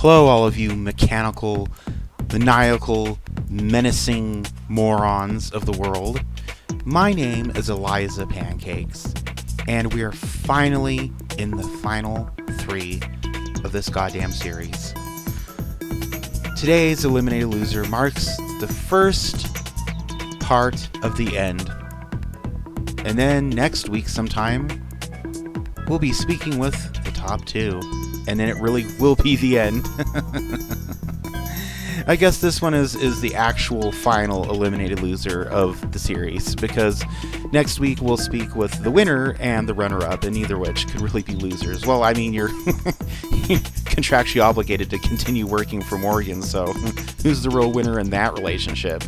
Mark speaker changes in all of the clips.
Speaker 1: Hello, all of you mechanical, maniacal, menacing morons of the world. My name is Eliza Pancakes, and we are finally in the final 3 of this goddamn series. Today's Eliminated Loser marks the first part of the end. And then next week sometime, we'll be speaking with the top 2. And then it really will be the end. I guess this one is the actual final Eliminated Loser of the series, because next week we'll speak with the winner and the runner-up, and neither which could really be losers. Well, I mean, you're contractually obligated to continue working for Morgan, so who's the real winner in that relationship?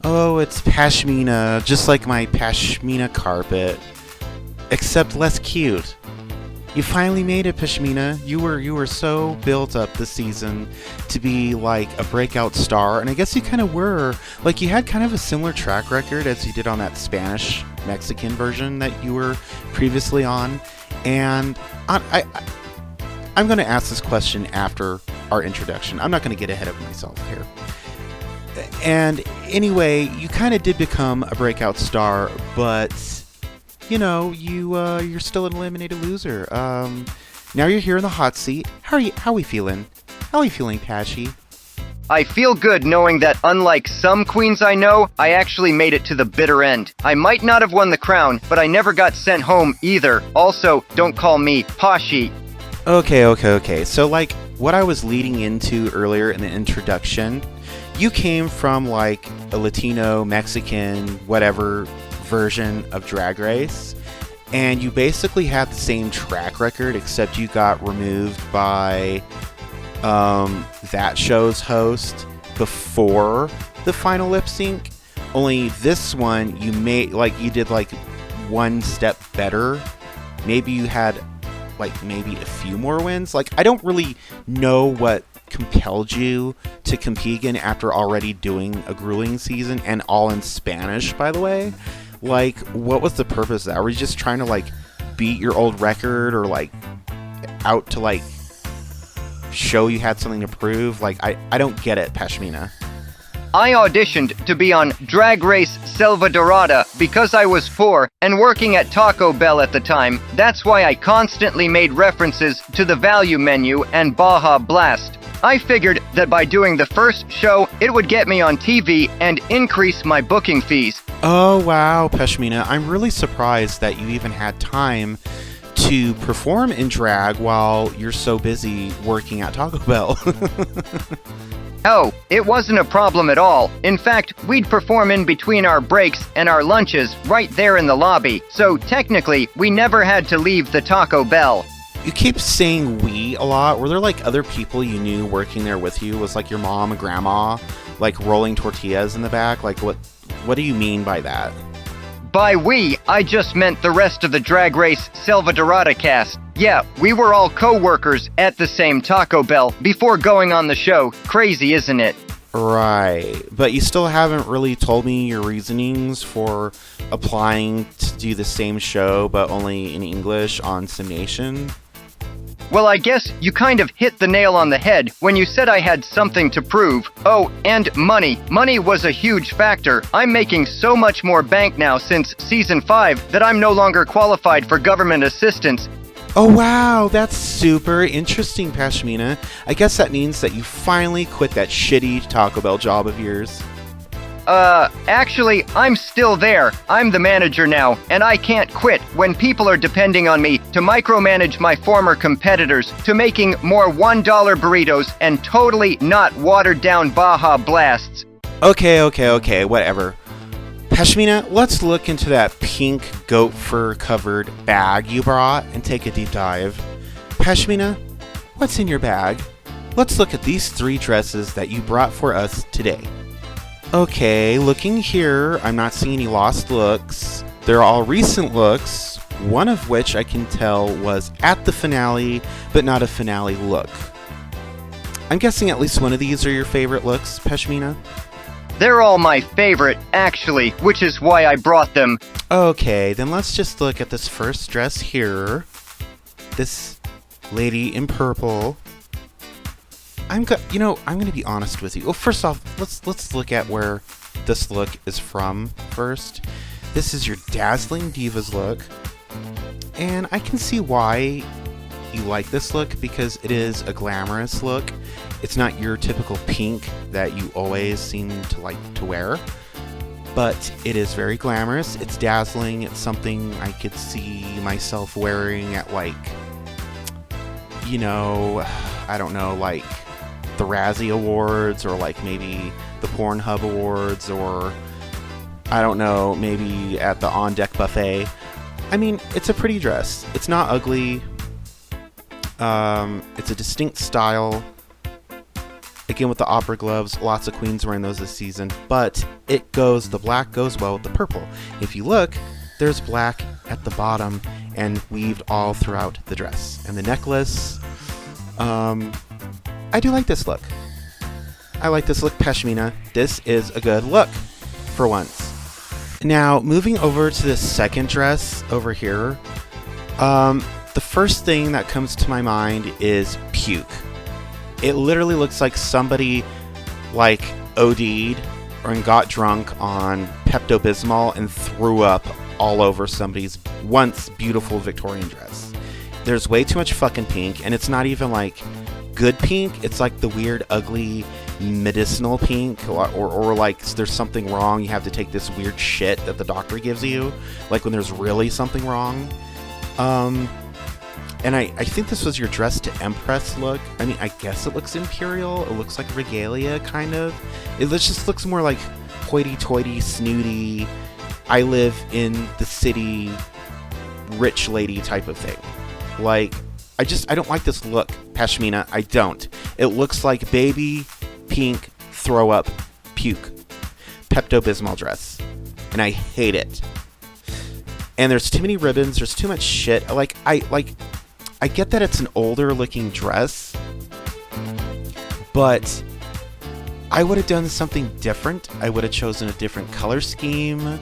Speaker 1: Oh, it's pashmina, just like my pashmina carpet, except less cute. You finally made it, Pashmina. You were so built up this season to be like a breakout star, and I guess you kind of were. Like, you had kind of a similar track record as you did on that Spanish Mexican version that you were previously on. And I'm going to ask this question after our introduction. I'm not going to get ahead of myself here. And anyway, you kind of did become a breakout star, but you know, you're still an eliminated loser. Now you're here in the hot seat. How are we feeling? How are we feeling, Patchy?
Speaker 2: I feel good knowing that unlike some queens I know, I actually made it to the bitter end. I might not have won the crown, but I never got sent home either. Also, don't call me Pashi.
Speaker 1: Okay. So like what I was leading into earlier in the introduction, you came from like a Latino, Mexican, whatever version of Drag Race, and you basically had the same track record, except you got removed by that show's host before the final lip sync. Only this one you did one step better. Maybe you had maybe a few more wins. Like, I don't really know what compelled you to compete again after already doing a grueling season, and all in Spanish, by the way. Like, what was the purpose of that? Were you just trying to beat your old record, or out to show you had something to prove? I don't get it, Pashmina.
Speaker 2: I auditioned to be on Drag Race Selva Dorada because I was poor and working at Taco Bell at the time. That's why I constantly made references to the value menu and Baja Blast. I figured that by doing the first show, it would get me on TV and increase my booking fees.
Speaker 1: Oh, wow, Pashmina. I'm really surprised that you even had time to perform in drag while you're so busy working at Taco Bell.
Speaker 2: Oh, it wasn't a problem at all. In fact, we'd perform in between our breaks and our lunches right there in the lobby. So technically, we never had to leave the Taco Bell.
Speaker 1: You keep saying we a lot. Were there other people you knew working there with you? Was your mom and grandma rolling tortillas in the back? What do you mean by that?
Speaker 2: By we, I just meant the rest of the Drag Race Selva Dorada cast. Yeah, we were all co-workers at the same Taco Bell before going on the show. Crazy, isn't it?
Speaker 1: Right, but you still haven't really told me your reasonings for applying to do the same show, but only in English on SimNation.
Speaker 2: Well, I guess you kind of hit the nail on the head when you said I had something to prove. Oh, and money. Money was a huge factor. I'm making so much more bank now since Season 5 that I'm no longer qualified for government assistance.
Speaker 1: Oh, wow, that's super interesting, Pashmina. I guess that means that you finally quit that shitty Taco Bell job of yours.
Speaker 2: Actually, I'm still there. I'm the manager now, and I can't quit when people are depending on me to micromanage my former competitors to making more $1 burritos and totally not watered-down Baja Blasts.
Speaker 1: Okay, whatever. Pashmina, let's look into that pink goat fur covered bag you brought and take a deep dive. Pashmina, what's in your bag? Let's look at these 3 dresses that you brought for us today. Okay, looking here, I'm not seeing any lost looks. They're all recent looks, one of which I can tell was at the finale, but not a finale look. I'm guessing at least one of these are your favorite looks, Pashmina?
Speaker 2: They're all my favorite, actually, which is why I brought them.
Speaker 1: Okay, then let's just look at this first dress here. This lady in purple. I'm gonna be honest with you. Well, first off, let's look at where this look is from first. This is your dazzling divas look, and I can see why you like this look because it is a glamorous look. It's not your typical pink that you always seem to like to wear, but it is very glamorous. It's dazzling. It's something I could see myself wearing at like, I don't know, like the Razzie Awards or like maybe the Pornhub Awards or I don't know, maybe at the On Deck Buffet. I mean, it's a pretty dress. It's not ugly. It's a distinct style. Again, with the opera gloves, lots of queens wearing those this season, but the black goes well with the purple. If you look, there's black at the bottom and weaved all throughout the dress. And the necklace, I do like this look. I like this look, Pashmina. This is a good look for once. Now, moving over to the second dress over here, the first thing that comes to my mind is puke. It literally looks like somebody like OD'd or got drunk on Pepto-Bismol and threw up all over somebody's once beautiful Victorian dress. There's way too much fucking pink, and it's not even like good pink. It's like the weird, ugly, medicinal pink, or like there's something wrong. You have to take this weird shit that the doctor gives you, like when there's really something wrong. And I think this was your dress to Empress look. I mean, I guess it looks imperial. It looks like regalia, kind of. It just looks more like hoity-toity, snooty, I live in the city, rich lady type of thing. Like, I don't like this look, Pashmina. I don't. It looks like baby pink throw up puke Pepto-Bismol dress. And I hate it. And there's too many ribbons. There's too much shit. I get that it's an older looking dress, but I would have done something different. I would have chosen a different color scheme.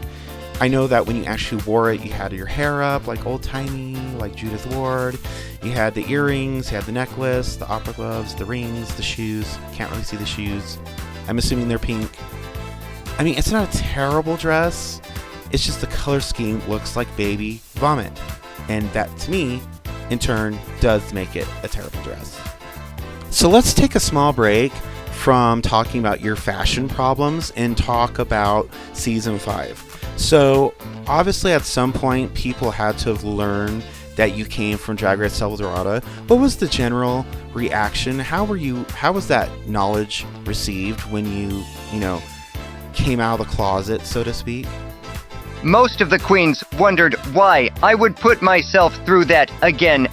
Speaker 1: I know that when you actually wore it, you had your hair up like old-timey, like Judith Ward. You had the earrings, you had the necklace, the opera gloves, the rings, the shoes. Can't really see the shoes. I'm assuming they're pink. I mean, it's not a terrible dress. It's just the color scheme looks like baby vomit. And that, to me, in turn, does make it a terrible dress. So let's take a small break from talking about your fashion problems and talk about season 5. So obviously at some point people had to have learned that you came from Drag Race Salvadorada. What was the general reaction? How was that knowledge received when you came out of the closet, so to speak?
Speaker 2: Most of the queens wondered why I would put myself through that again,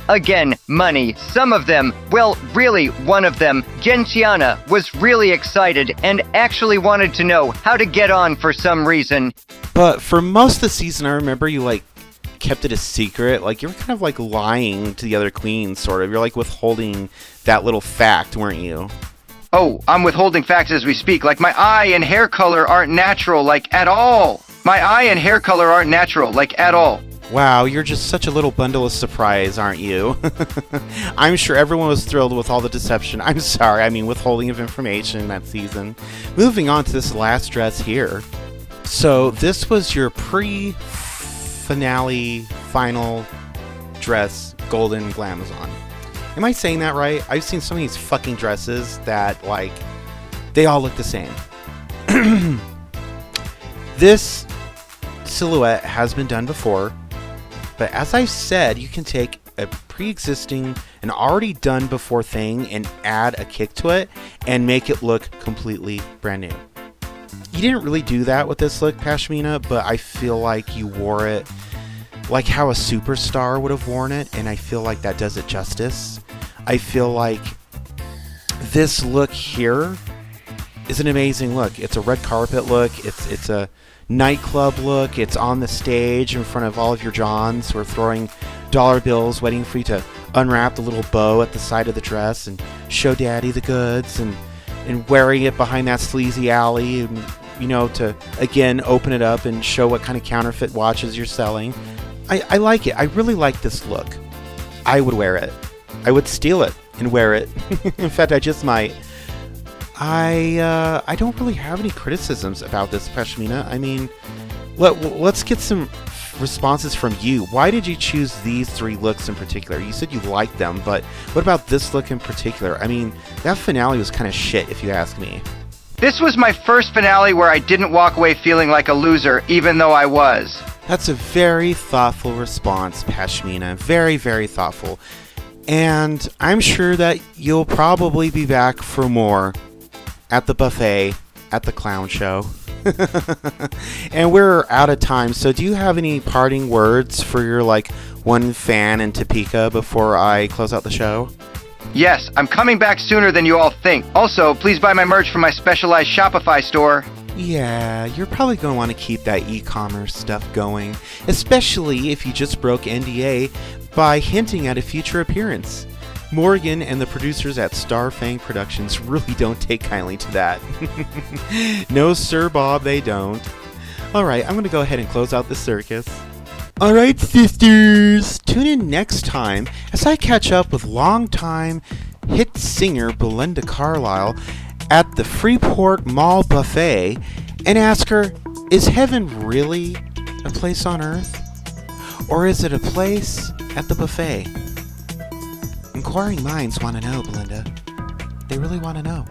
Speaker 2: money. Some of them, well, really, one of them, Gentiana, was really excited and actually wanted to know how to get on for some reason.
Speaker 1: But for most of the season, I remember you, kept it a secret. You were kind of, lying to the other queens, sort of. You're, withholding that little fact, weren't you?
Speaker 3: Oh, I'm withholding facts as we speak. My eye and hair color aren't natural, at all. My eye and hair color aren't natural, at all.
Speaker 1: Wow, you're just such a little bundle of surprise, aren't you? I'm sure everyone was thrilled with all the deception. I'm sorry, withholding of information that season. Moving on to this last dress here. So this was your pre-finale final dress, Golden Glamazon. Am I saying that right? I've seen some of these fucking dresses that, they all look the same. This silhouette has been done before, but as I've said, you can take a pre-existing and already done before thing and add a kick to it and make it look completely brand new. You didn't really do that with this look, Pashmina, but I feel like you wore it like how a superstar would have worn it, and I feel like that does it justice. I feel like this look here is an amazing look. It's a red carpet look. It's a nightclub look. It's on the stage in front of all of your Johns who are throwing dollar bills, waiting for you to unwrap the little bow at the side of the dress and show daddy the goods, and wearing it behind that sleazy alley and to again open it up and show what kind of counterfeit watches you're selling. I like it. I really like this look. I would wear it. I would steal it and wear it. In fact, I just might. I don't really have any criticisms about this, Pashmina. I mean, let's get some responses from you. Why did you choose these 3 looks in particular? You said you liked them, but what about this look in particular? I mean, that finale was kind of shit, if you ask me.
Speaker 3: This was my first finale where I didn't walk away feeling like a loser, even though I was.
Speaker 1: That's a very thoughtful response, Pashmina. Very, very thoughtful. And I'm sure that you'll probably be back for more at the buffet at the clown show. And we're out of time, so do you have any parting words for your one fan in Topeka before I close out the show?
Speaker 3: Yes, I'm coming back sooner than you all think. Also, please buy my merch from my specialized Shopify store.
Speaker 1: Yeah, you're probably going to want to keep that e-commerce stuff going, especially if you just broke NDA by hinting at a future appearance. Morgan and the producers at Starfang Productions really don't take kindly to that. No, Sir Bob, they don't. Alright, I'm going to go ahead and close out the circus. Alright, sisters! Tune in next time as I catch up with longtime hit singer Belinda Carlisle at the Freeport Mall Buffet and ask her, is heaven really a place on earth? Or is it a place at the buffet? Inquiring minds want to know, Belinda. They really want to know.